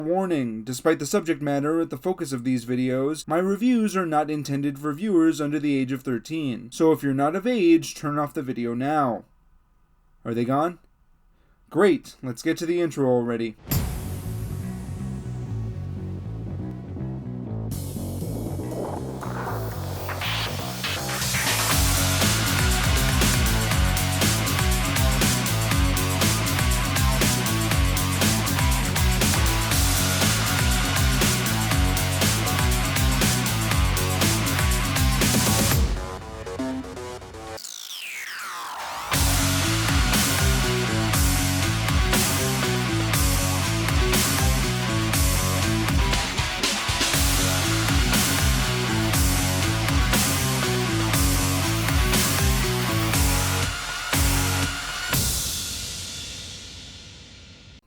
Warning, despite the subject matter at the focus of these videos, my reviews are not intended for viewers under the age of 13, so if you're not of age, turn off the video now. Are they gone? Great, let's get to the intro already.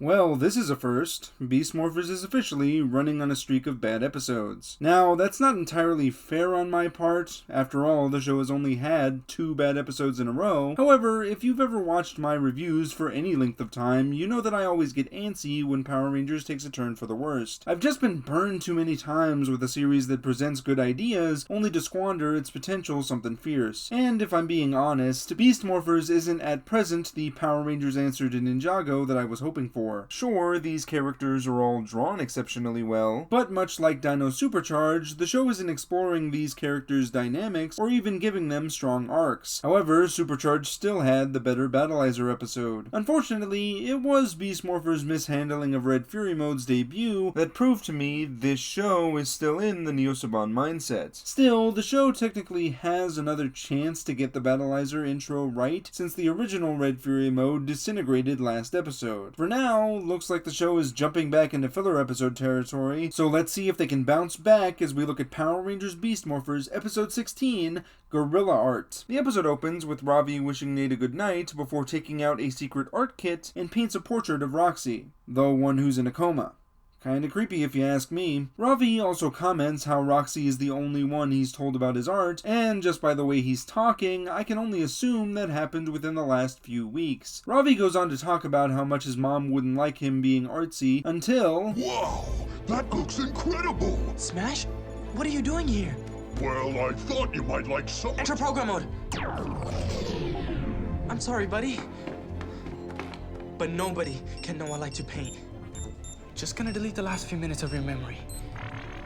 Well, this is a first. Beast Morphers is officially running on a streak of bad episodes. Now, that's not entirely fair on my part. After all, the show has only had 2 bad episodes in a row. However, if you've ever watched my reviews for any length of time, you know that I always get antsy when Power Rangers takes a turn for the worst. I've just been burned too many times with a series that presents good ideas, only to squander its potential something fierce. And if I'm being honest, Beast Morphers isn't at present the Power Rangers answer to Ninjago that I was hoping for. Sure, these characters are all drawn exceptionally well, but much like Dino Supercharged, the show isn't exploring these characters' dynamics or even giving them strong arcs. However, Supercharged still had the better Battleizer episode. Unfortunately, it was Beast Morphers' mishandling of Red Fury Mode's debut that proved to me this show is still in the Neo-Saban mindset. Still, the show technically has another chance to get the Battleizer intro right, since the original Red Fury Mode disintegrated last episode. For now, looks like the show is jumping back into filler episode territory, so let's see if they can bounce back as we look at Power Rangers Beast Morphers episode 16, Guerrilla Art. The episode opens with Ravi wishing Nate a good night before taking out a secret art kit and paints a portrait of Roxy, the one who's in a coma. Kinda creepy if you ask me. Ravi also comments how Roxy is the only one he's told about his art, and just by the way he's talking, I can only assume that happened within the last few weeks. Ravi goes on to talk about how much his mom wouldn't like him being artsy until... Wow, that looks incredible! Smash? What are you doing here? Well, I thought you might like some... Enter program mode! I'm sorry, buddy. But nobody can know I like to paint. Just gonna delete the last few minutes of your memory.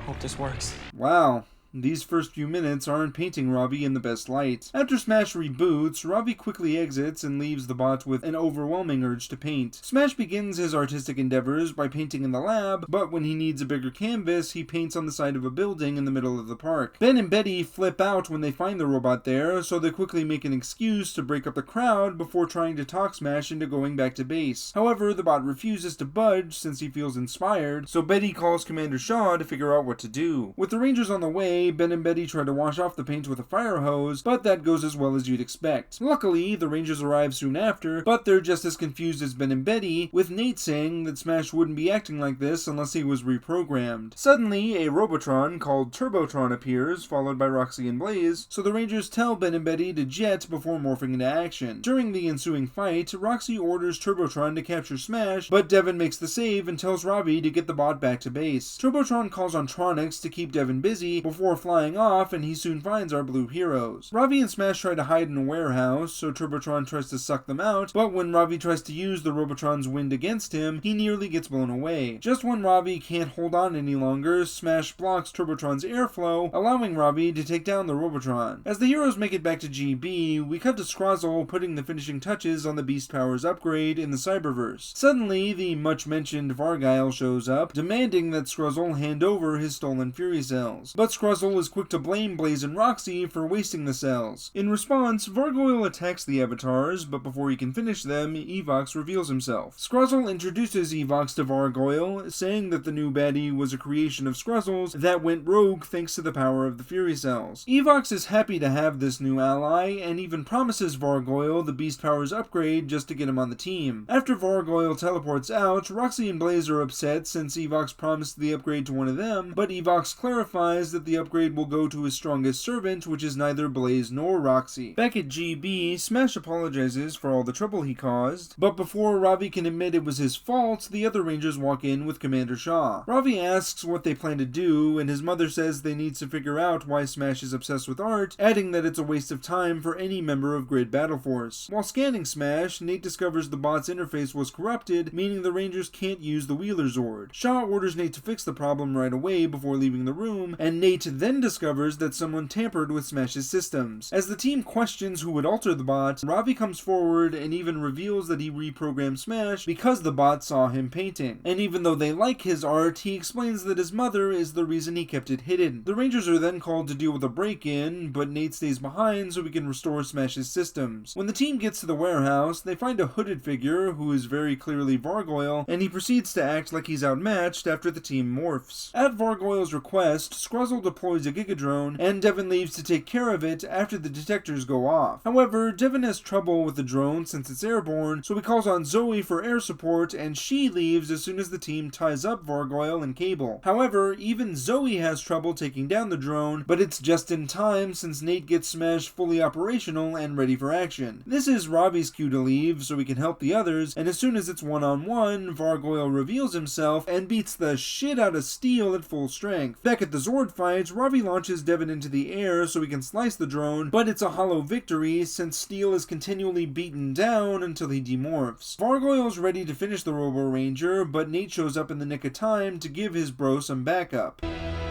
Hope this works. Wow. These first few minutes aren't painting Ravi in the best light. After Smash reboots, Ravi quickly exits and leaves the bot with an overwhelming urge to paint. Smash begins his artistic endeavors by painting in the lab, but when he needs a bigger canvas, he paints on the side of a building in the middle of the park. Ben and Betty flip out when they find the robot there, so they quickly make an excuse to break up the crowd before trying to talk Smash into going back to base. However, the bot refuses to budge since he feels inspired, so Betty calls Commander Shaw to figure out what to do. With the Rangers on the way, Ben and Betty try to wash off the paint with a fire hose, but that goes as well as you'd expect. Luckily, the Rangers arrive soon after, but they're just as confused as Ben and Betty, with Nate saying that Smash wouldn't be acting like this unless he was reprogrammed. Suddenly, a Robotron called Turbotron appears, followed by Roxy and Blaze, so the Rangers tell Ben and Betty to jet before morphing into action. During the ensuing fight, Roxy orders Turbotron to capture Smash, but Devin makes the save and tells Ravi to get the bot back to base. Turbotron calls on Tronics to keep Devin busy before flying off, and he soon finds our blue heroes. Ravi and Smash try to hide in a warehouse, so Turbotron tries to suck them out, but when Ravi tries to use the Robotron's wind against him, he nearly gets blown away. Just when Ravi can't hold on any longer, Smash blocks Turbotron's airflow, allowing Ravi to take down the Robotron. As the heroes make it back to GB, we cut to Scrozzle putting the finishing touches on the Beast Powers upgrade in the Cyberverse. Suddenly, the much-mentioned Vargile shows up, demanding that Scrozzle hand over his stolen Fury Cells. But Scrozzle is quick to blame Blaze and Roxy for wasting the cells. In response, Vargoyle attacks the avatars, but before he can finish them, Evox reveals himself. Scrozzle introduces Evox to Vargoyle, saying that the new baddie was a creation of Scrozzle's that went rogue thanks to the power of the Fury Cells. Evox is happy to have this new ally, and even promises Vargoyle the Beast Powers upgrade just to get him on the team. After Vargoyle teleports out, Roxy and Blaze are upset since Evox promised the upgrade to one of them, but Evox clarifies that the upgrade upgrade will go to his strongest servant, which is neither Blaze nor Roxy. Back at GB, Smash apologizes for all the trouble he caused, but before Ravi can admit it was his fault, the other Rangers walk in with Commander Shaw. Ravi asks what they plan to do, and his mother says they need to figure out why Smash is obsessed with art, adding that it's a waste of time for any member of Grid Battle Force. While scanning Smash, Nate discovers the bot's interface was corrupted, meaning the Rangers can't use the Wheeler Zord. Shaw orders Nate to fix the problem right away before leaving the room, and Nate then discovers that someone tampered with Smash's systems. As the team questions who would alter the bot, Ravi comes forward and even reveals that he reprogrammed Smash because the bot saw him painting. And even though they like his art, he explains that his mother is the reason he kept it hidden. The Rangers are then called to deal with a break-in, but Nate stays behind so he can restore Smash's systems. When the team gets to the warehouse, they find a hooded figure who is very clearly Vargoyle, and he proceeds to act like he's outmatched after the team morphs. At Vargoyle's request, Scruzzle deploys a Gigadrone, and Devin leaves to take care of it after the detectors go off. However, Devin has trouble with the drone since it's airborne, so he calls on Zoe for air support, and she leaves as soon as the team ties up Vargoyle and Cable. However, even Zoe has trouble taking down the drone, but it's just in time since Nate gets Smash fully operational and ready for action. This is Ravi's cue to leave so he can help the others, and as soon as it's one-on-one, Vargoyle reveals himself and beats the shit out of Steel at full strength. Back at the Zord fight, Ravi launches Devin into the air so he can slice the drone, but it's a hollow victory since Steel is continually beaten down until he demorphs. Vargoyle's ready to finish the Robo Ranger, but Nate shows up in the nick of time to give his bro some backup.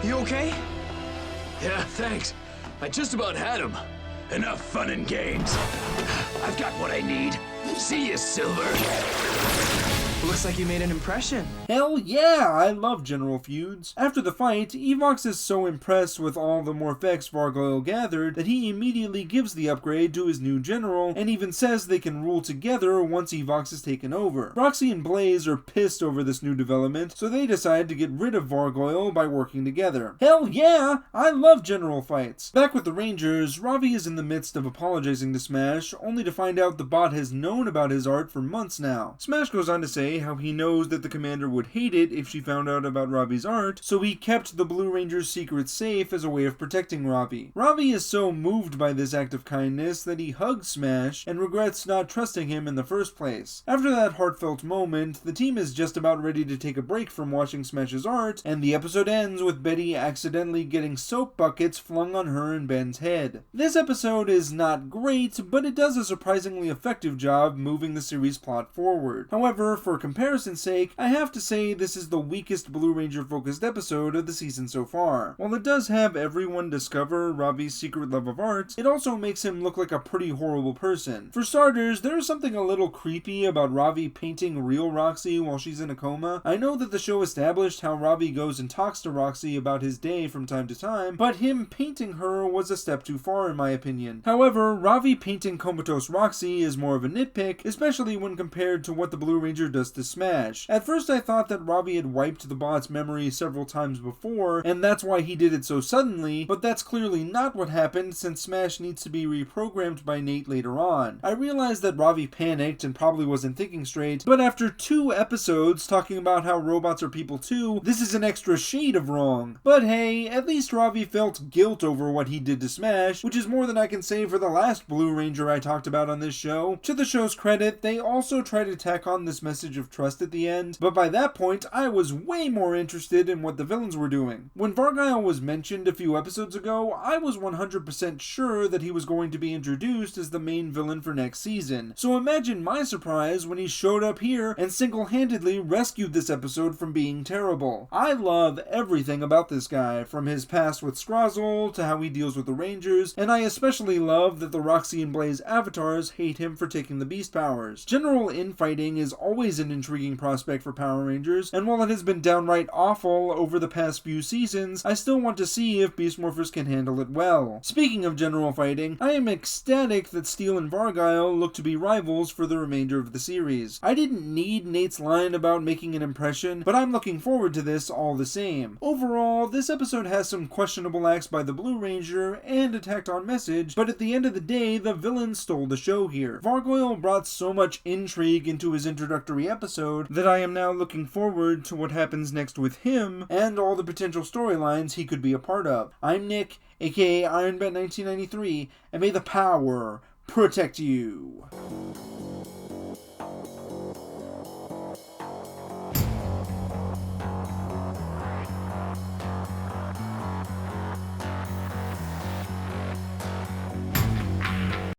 You okay? Yeah, thanks. I just about had him. Enough fun and games. I've got what I need. See you, Silver. Looks like you made an impression. Hell yeah, I love general feuds. After the fight, Evox is so impressed with all the Morphex Vargoyle gathered that he immediately gives the upgrade to his new general, and even says they can rule together once Evox is taken over. Roxy and Blaze are pissed over this new development, so they decide to get rid of Vargoyle by working together. Hell yeah, I love general fights. Back with the Rangers, Ravi is in the midst of apologizing to Smash, only to find out the bot has known about his art for months now. Smash goes on to say how he knows that the commander would hate it if she found out about Ravi's art, so he kept the Blue Ranger's secret safe as a way of protecting Ravi. Ravi is so moved by this act of kindness that he hugs Smash and regrets not trusting him in the first place. After that heartfelt moment, the team is just about ready to take a break from watching Smash's art, and the episode ends with Betty accidentally getting soap buckets flung on her and Ben's head. This episode is not great, but it does a surprisingly effective job moving the series plot forward. However, for comparison's sake, I have to say this is the weakest Blue Ranger focused episode of the season so far. While it does have everyone discover Ravi's secret love of art, it also makes him look like a pretty horrible person. For starters, there is something a little creepy about Ravi painting real Roxy while she's in a coma. I know that the show established how Ravi goes and talks to Roxy about his day from time to time, but him painting her was a step too far in my opinion. However, Ravi painting comatose Roxy is more of a nitpick, especially when compared to what the Blue Ranger does to Smash. At first I thought that Ravi had wiped the bot's memory several times before, and that's why he did it so suddenly, but that's clearly not what happened since Smash needs to be reprogrammed by Nate later on. I realized that Ravi panicked and probably wasn't thinking straight, but after 2 episodes talking about how robots are people too, this is an extra shade of wrong. But hey, at least Ravi felt guilt over what he did to Smash, which is more than I can say for the last Blue Ranger I talked about on this show. To the show's credit, they also try to tack on this message of trust at the end, but by that point I was way more interested in what the villains were doing. When Vargoyle was mentioned a few episodes ago, I was 100% sure that he was going to be introduced as the main villain for next season, so imagine my surprise when he showed up here and single-handedly rescued this episode from being terrible. I love everything about this guy, from his past with Scrozzle to how he deals with the Rangers, and I especially love that the Roxy and Blaze avatars hate him for taking the beast powers. General infighting is always an intriguing prospect for Power Rangers, and while it has been downright awful over the past few seasons, I still want to see if Beast Morphers can handle it well. Speaking of general fighting, I am ecstatic that Steel and Vargoyle look to be rivals for the remainder of the series. I didn't need Nate's line about making an impression, but I'm looking forward to this all the same. Overall, this episode has some questionable acts by the Blue Ranger and a tacked on message, but at the end of the day, the villain stole the show here. Vargoyle brought so much intrigue into his introductory episode episode that I am now looking forward to what happens next with him and all the potential storylines he could be a part of. I'm Nick, aka IronBet1993, and may the power protect you.